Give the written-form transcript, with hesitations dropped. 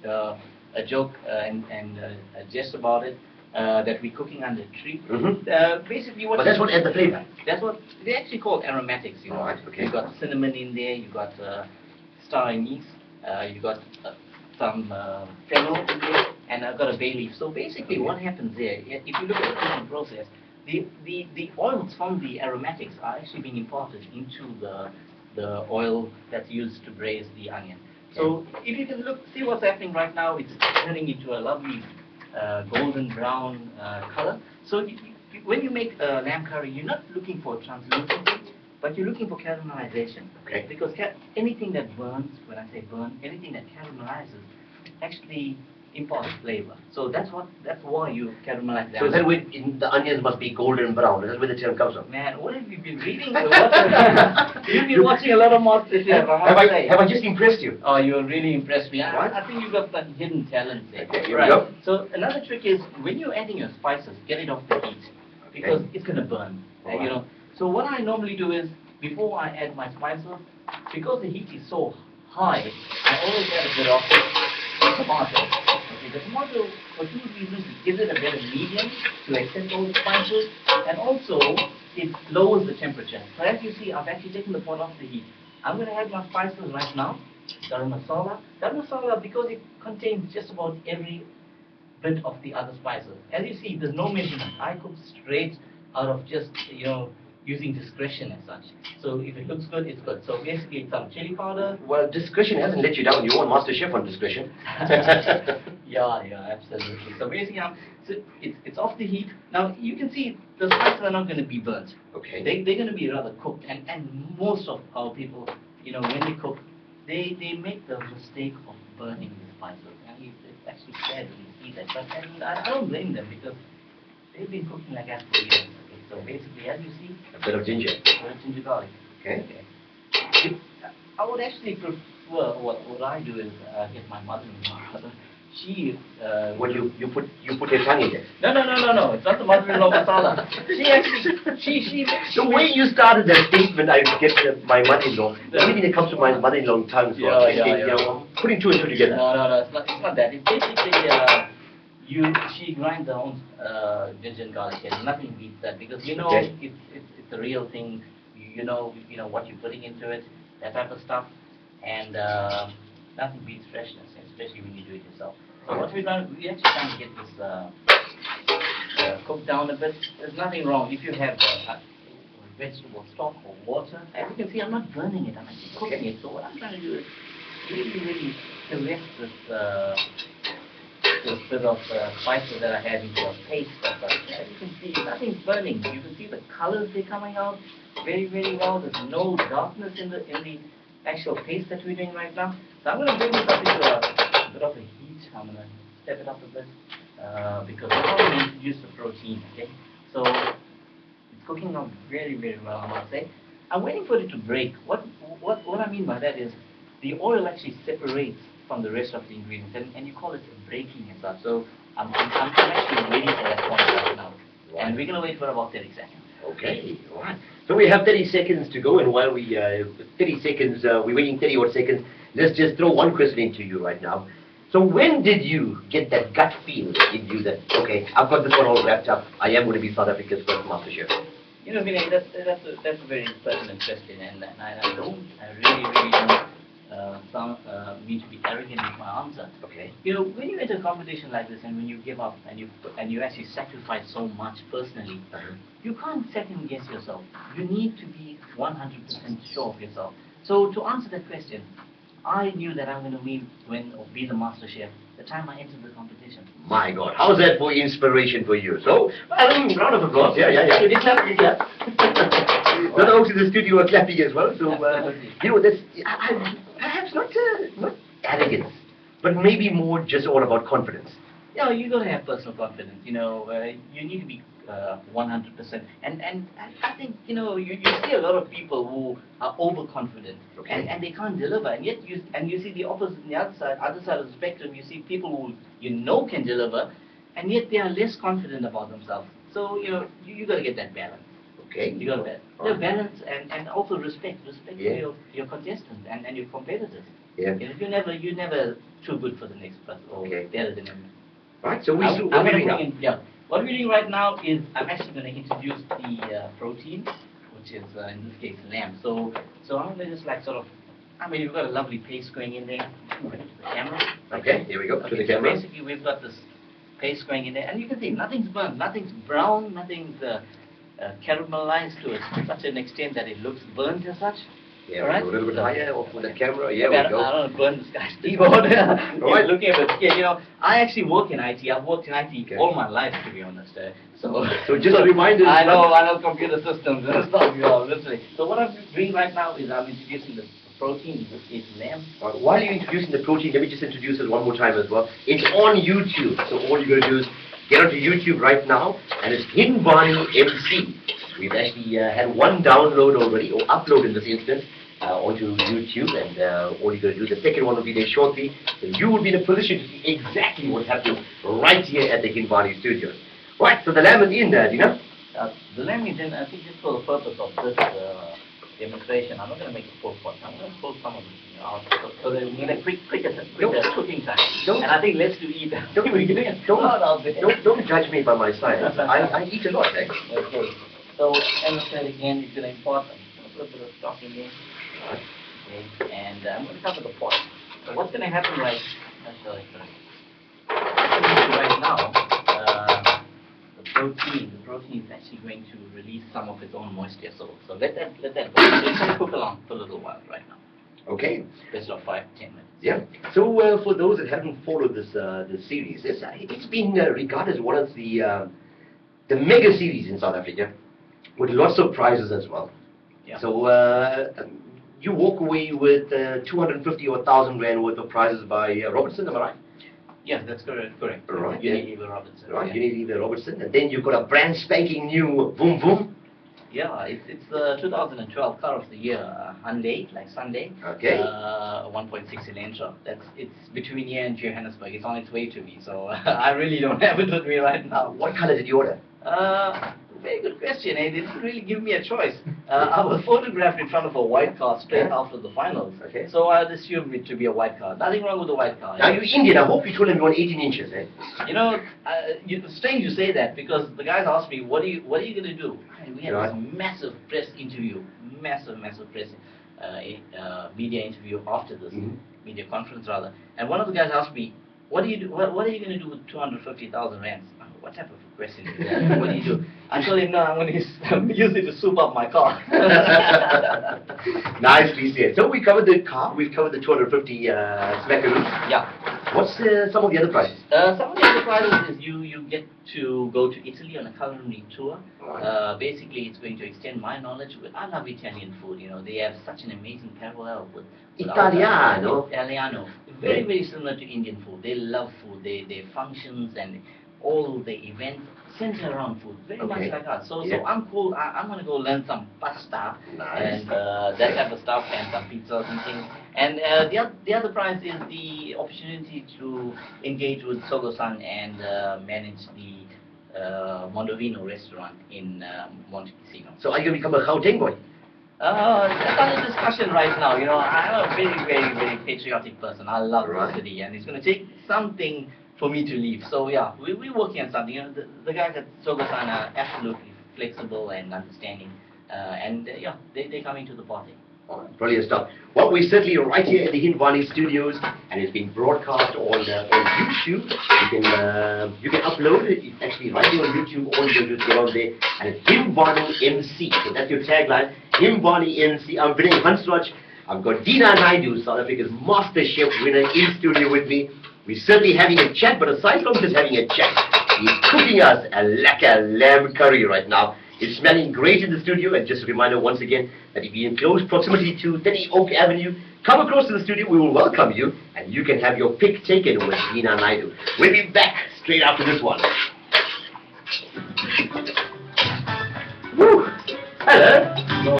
a joke and a jest about it. That we're cooking under a tree. Basically, what. But that's what adds the flavor. That's what they actually call aromatics. You know, right, okay. You got cinnamon in there. You got star anise. You got some fennel in there, and I've got a bay leaf. So basically, what happens there? If you look at the cooking process, the oils from the aromatics are actually being imported into the oil that's used to braise the onion. So if you can see what's happening right now, it's turning into a lovely golden brown color. So when you make lamb curry, you're not looking for translucency, but you're looking for caramelization. Okay. Because anything that burns, when I say burn, anything that caramelizes actually imparts flavor. So that's why you caramelize lamb. So then the onions must be golden brown. That's where the term comes from. Man, what have you been reading? You've been watching a lot of Monsters here. Have I just impressed you? Oh, you really impressed me. I think you've got some hidden talent there. Okay, here we go. So another trick is when you're adding your spices, get it off the heat because it's going to burn. You know. So what I normally do is before I add my spices, because the heat is so high, I always add a bit of tomato. Okay, the tomato, for two reasons, it gives it a better medium to accept all the spices, and also it lowers the temperature. So as you see, I've actually taken the pot off the heat. I'm going to add my spices right now. Garam masala. Garam masala, because it contains just about every bit of the other spices. As you see, there's no measurement. I cook straight out of just, using discretion as such. So if it looks good, it's good. So basically, some chili powder. Well, discretion hasn't let you down. You want Master Chef on discretion. Yeah, absolutely. So basically, it's off the heat. Now you can see the spices are not going to be burnt. Okay. They're going to be rather cooked. And most of our people, when they cook, they make the mistake of burning the spices. And it's actually sad when you see that. But I don't blame them because they've been cooking like that for years. So basically, as you see, a bit of ginger. A bit of ginger garlic. Okay. I would actually prefer what I do is get my mother-in-law. She what you put your tongue in it? No. It's not the mother-in-law masala. She the way you started that statement, I get my mother-in-law. Anything that comes to my mother-in-law tongue, so putting two and two together. No. It's not that. It's basically she grinds her own ginger and garlic, and nothing beats that because it's the real thing. You know what you're putting into it, that type of stuff, and nothing beats freshness, especially when you do it yourself. So what we're actually trying to get this cooked down a bit. There's nothing wrong if you have vegetable stock or water. As you can see, I'm not burning it. I'm actually cooking it. So what I'm trying to do is really collect this bit of spices that I have into a paste. As you can see, nothing's burning. You can see the colors they're coming out very, very well. There's no darkness in the actual paste that we're doing right now. So I'm going to bring this up into a bit of a heat. I'm going to step it up a bit because now we introduce the protein. Okay, so it's cooking out very, very well. I must say. I'm waiting for it to break. What I mean by that is the oil actually separates from the rest of the ingredients, and you call it breaking and stuff. So I'm actually waiting for that point right now, and we're gonna wait for about 30 seconds. Okay, all right. So we have 30 seconds to go, and while we 30 seconds, we're waiting 30 odd seconds. Let's just throw one question into you right now. So when did you get that gut feel in you that okay, I've got this one all wrapped up. I am going to be South Africa's first Master Chef? Vinay, that's a very pertinent question, and I really don't mean to be arrogant with my answer. Okay. When you enter a competition like this, and when you give up, and you actually sacrifice so much personally, you can't second guess yourself. You need to be 100% sure of yourself. So to answer that question, I knew that I'm going to win or be the Master Chef the time I entered the competition. My God, how's that for inspiration for you? So, round of applause. Yeah. You did clap, you clap. The folks in the studio are clapping as well. So, that's perhaps not arrogance, but maybe more just all about confidence. Yeah, you got to have personal confidence. You need to be 100%. And I think you see a lot of people who are overconfident and they can't deliver. And yet you see the opposite on the other side of the spectrum. You see people who can deliver, and yet they are less confident about themselves. So you got to get that balance. Okay. You got to balance and also respect for your contestants and your competitors. Yeah. You're never too good for the next person or better than him. Right. So I'm going to bring in, what we're doing right now is I'm actually going to introduce the protein, which is in this case lamb. So I'm going to just like sort of, I mean, we've got a lovely paste going in there. Move it to the camera. Okay, here we go, to the camera. So basically, we've got this paste going in there, and you can see nothing's burnt, nothing's brown, nothing's caramelized to such an extent that it looks burnt as such. Yeah, right? A little bit higher off with the camera. Yeah, we go. I don't want to burn this guy's keyboard. Right. Looking at it. Yeah, you know, I actually work in IT. I've worked in IT all my life, to be honest. So just a reminder. I know computer systems and stuff. Literally. So what I'm doing right now is I'm introducing the protein. It's lamb. While you're introducing the protein, let me just introduce it one more time as well. It's on YouTube. So all you're going to do is get onto YouTube right now, and it's Hindvani MC. We've actually had one download already, or upload in this instance, onto YouTube, and all you're going to do, the second one will be there shortly, and you will be in a position to see exactly what's happening right here at the Hindvani studios. Right, so the lamb is in there, Dina? The lamb is in, I think just for the purpose of this demonstration. I'm not going to make a full pot. I'm going to pull some of it out so that we get a quick cooking time. And I think let's do eat. Don't judge me by my size. I eat a lot, actually. Okay. So, as I said again, you're going to import a little bit of stock in there. Okay. And I'm going to cover the pot. So what's going to happen right now, the protein is actually going to release some of its own moisture. So let that go. So it's going to cook along for a little while right now. Okay. Best of 5 to 10 minutes. Yeah. So for those that haven't followed this series, it's been regarded as one of the mega series in South Africa, with lots of prizes as well. Yeah. So you walk away with 250 or 1,000 rand worth of prizes by Robertson, am I right? Yes, that's correct. Right. Unilever Robertson. Right, Unilever Robertson. And then you've got a brand spanking new Boom Boom. Yeah, it's the 2012 car of the year, Hyundai, like Sunday. Okay. 1.6 cylinder. It's between here and Johannesburg. It's on its way to me, so I really don't have it with me right now. What color did you order? Very good question. They didn't really give me a choice. I was photographed in front of a white car straight after the finals. Okay. So I'd assume it to be a white car. Nothing wrong with the white car. Now you're Indian. I hope you told them you want 18 inches, eh? You know, it's strange you say that, because the guys asked me, what are you going to do? And we had this massive press interview, massive press media interview after this, media conference rather. And one of the guys asked me, what are you going to do with 250,000 rands? What type of question is that? What do you do? I told him, no, I'm going to use it to soup up my car. Nicely said. So we covered the car, we've covered the 250 smackaroos. Yeah. What's some of the other prizes? Some of the other prizes is you get to go to Italy on a culinary tour. Right. Basically, it's going to extend my knowledge. I love Italian food. You know, they have such an amazing parallel with Italiano. Very, very similar to Indian food. They love food. Their functions and all the events center around food, very much like us. So I'm cool. I'm going to go learn some pasta and that type of stuff, and some pizzas and things. And the other prize is the opportunity to engage with Sogo-san and manage the Mondovino restaurant in Monte Cassino. So are you going to become a Gauteng boy? That's under discussion right now. You know, I'm a very, very, very patriotic person. I love the city, and it's going to take something for me to leave. So yeah, we're working on something. You know, the guys at Sogo-san are absolutely flexible and understanding, and yeah, they're coming to the party. Brilliant stuff. Well, we're certainly right here at the Hindvani studios, and it's being broadcast on YouTube. You can upload it. It's actually right here on YouTube. All you can do is get on there, and it's Hindvani MC. So that's your tagline, Hindvani MC. I'm Vinay Hansraj. I've got Dina Naidu, South Africa's Master Chef winner, in studio with me. We're certainly having a chat, but aside from just having a chat, he's cooking us a lekker lamb curry right now. It's smelling great in the studio, and just a reminder once again that if you're in close proximity to 30 Oak Avenue, come across to the studio, we will welcome you, and you can have your pick taken with Dina Naidu. We'll be back straight after this one. Woo! Hello!